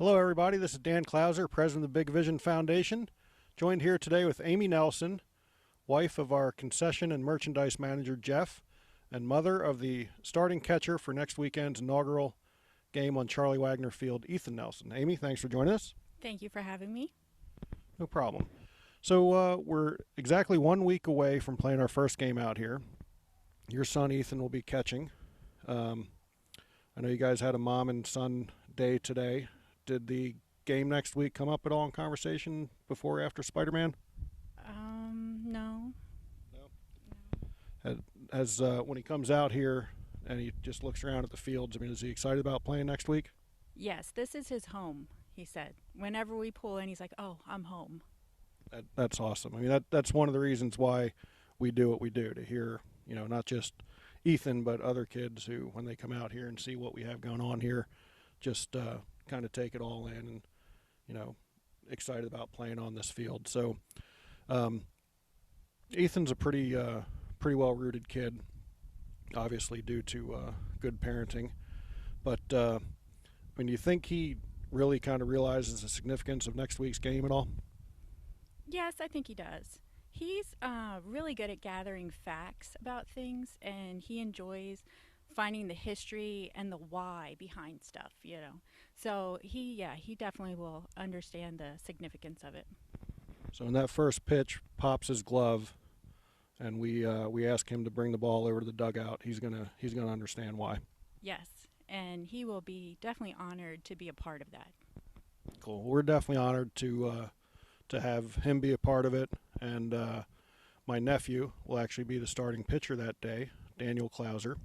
Hello, everybody. This is Dan Clauser, president of the Big Vision Foundation, joined here today with Amy Nelson, wife of our concession and merchandise manager, Jeff, and mother of the starting catcher for next weekend's inaugural game on Charlie Wagner Field, Ethan Nelson. Amy, thanks for joining us. Thank you for having me. No problem. So we're exactly 1 week away from playing our first game out here. Your son, Ethan, will be catching. I know you guys had a mom and son day today. Did the game next week come up at all in conversation before or after Spider-Man? No. No. Has when he comes out here and he just looks around at the fields, I mean, is he excited about playing next week? Yes, this is his home, he said. Whenever we pull in, he's like, oh, I'm home. That's awesome. I mean, that's one of the reasons why we do what we do, to hear, not just Ethan, but other kids who, when they come out here and see what we have going on here, just kind of take it all in and, excited about playing on this field. So Ethan's a pretty well-rooted kid, obviously due to good parenting. But, do you think he really kind of realizes the significance of next week's game at all? Yes, I think he does. He's really good at gathering facts about things, and he enjoys finding the history and the why behind stuff. So he definitely will understand the significance of it. So in that first pitch, pops his glove, and we ask him to bring the ball over to the dugout. He's gonna understand why. Yes, and he will be definitely honored to be a part of that. Cool. We're definitely honored to have him be a part of it, and my nephew will actually be the starting pitcher that day, Daniel Clauser.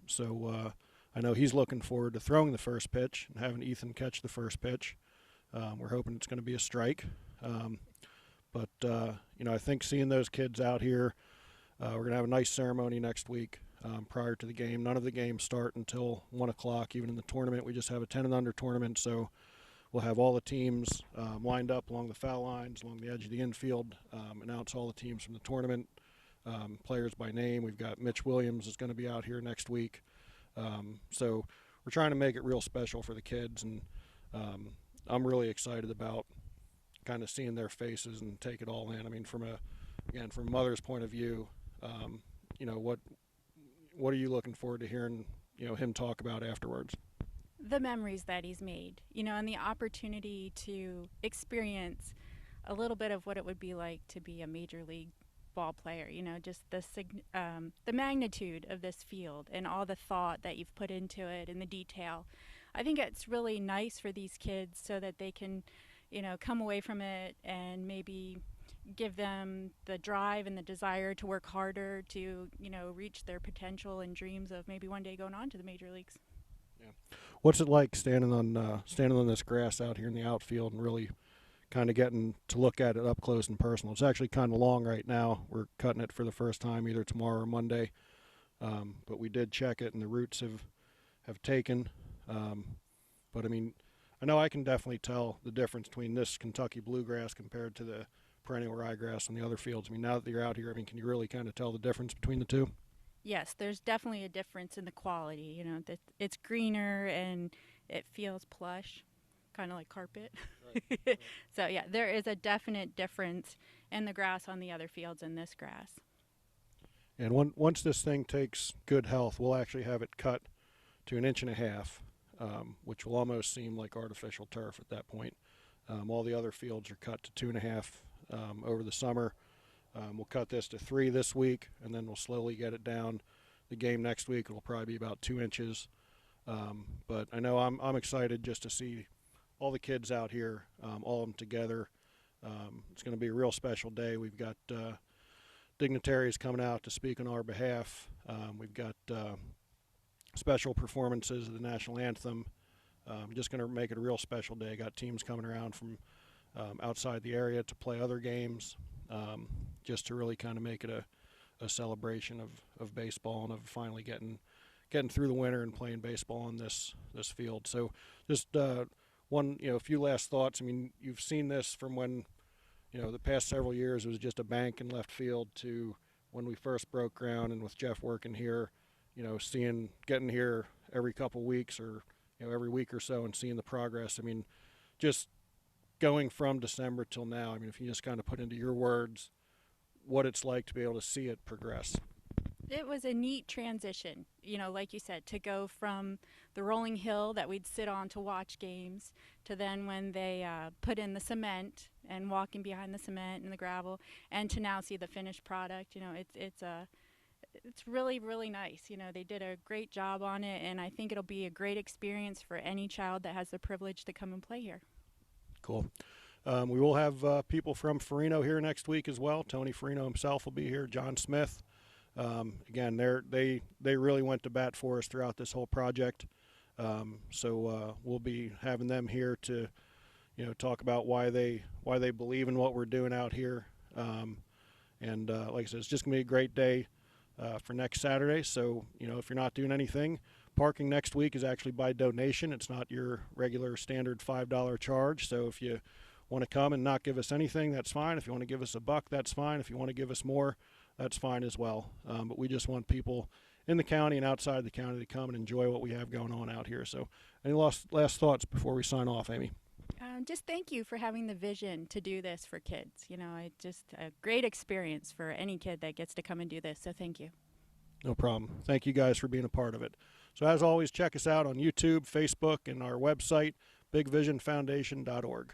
So I know he's looking forward to throwing the first pitch and having Ethan catch the first pitch. We're hoping it's going to be a strike. But I think seeing those kids out here, we're going to have a nice ceremony next week prior to the game. None of the games start until 1 o'clock, even in the tournament. We just have a 10 and under tournament, so we'll have all the teams lined up along the foul lines, along the edge of the infield, announce all the teams from the tournament, players by name. We've got Mitch Williams is going to be out here next week. So we're trying to make it real special for the kids, and I'm really excited about kind of seeing their faces and take it all in. I mean, from a mother's point of view, what are you looking forward to hearing, him talk about afterwards? The memories that he's made, and the opportunity to experience a little bit of what it would be like to be a major league ball player, just the magnitude of this field and all the thought that you've put into it and the detail. I think it's really nice for these kids so that they can, come away from it and maybe give them the drive and the desire to work harder to, reach their potential and dreams of maybe one day going on to the major leagues. Yeah. What's it like standing on this grass out here in the outfield and really kind of getting to look at it up close and personal? It's actually kind of long right now. We're cutting it for the first time either tomorrow or Monday, but we did check it and the roots have taken. But I know I can definitely tell the difference between this Kentucky bluegrass compared to the perennial ryegrass on the other fields. Now that you're out here, can you really kind of tell the difference between the two? Yes, there's definitely a difference in the quality. It's greener and it feels plush, kind of like carpet. Right. So yeah, there is a definite difference in the grass on the other fields and this grass. And once this thing takes good health, we'll actually have it cut to 1.5 inches, which will almost seem like artificial turf at that point. All the other fields are cut to 2.5 over the summer. We'll cut this to 3 this week, and then we'll slowly get it down. The game next week will probably be about 2 inches. But I know I'm excited just to see all the kids out here, all of them together. It's going to be a real special day. We've got dignitaries coming out to speak on our behalf. We've got special performances of the national anthem. Just going to make it a real special day. Got teams coming around from outside the area to play other games, just to really kind of make it a celebration of baseball and of finally getting through the winter and playing baseball on this field. So just a few last thoughts. You've seen this from when, the past several years it was just a bank in left field to when we first broke ground, and with Jeff working here, getting here every couple weeks or every week or so and seeing the progress. I mean, just going from December till now, I mean, if you just kind of put into your words what it's like to be able to see it progress. It was a neat transition, like you said, to go from the rolling hill that we'd sit on to watch games to then when they put in the cement and walking behind the cement and the gravel, and to now see the finished product. It's really really nice. They did a great job on it, and I think it'll be a great experience for any child that has the privilege to come and play here. Cool. We will have people from Farino here next week as well. Tony Farino himself will be here. John Smith. Again, they really went to bat for us throughout this whole project. So we'll be having them here to, talk about why they believe in what we're doing out here. And like I said, it's just gonna be a great day for next Saturday. So if you're not doing anything, parking next week is actually by donation. It's not your regular standard $5 charge. So if you want to come and not give us anything, that's fine. If you want to give us $1, that's fine. If you want to give us more, that's fine as well. But we just want people in the county and outside the county to come and enjoy what we have going on out here. So any last thoughts before we sign off, Amy? Just thank you for having the vision to do this for kids. It's just a great experience for any kid that gets to come and do this. So thank you. No problem. Thank you guys for being a part of it. So as always, check us out on YouTube, Facebook, and our website, bigvisionfoundation.org.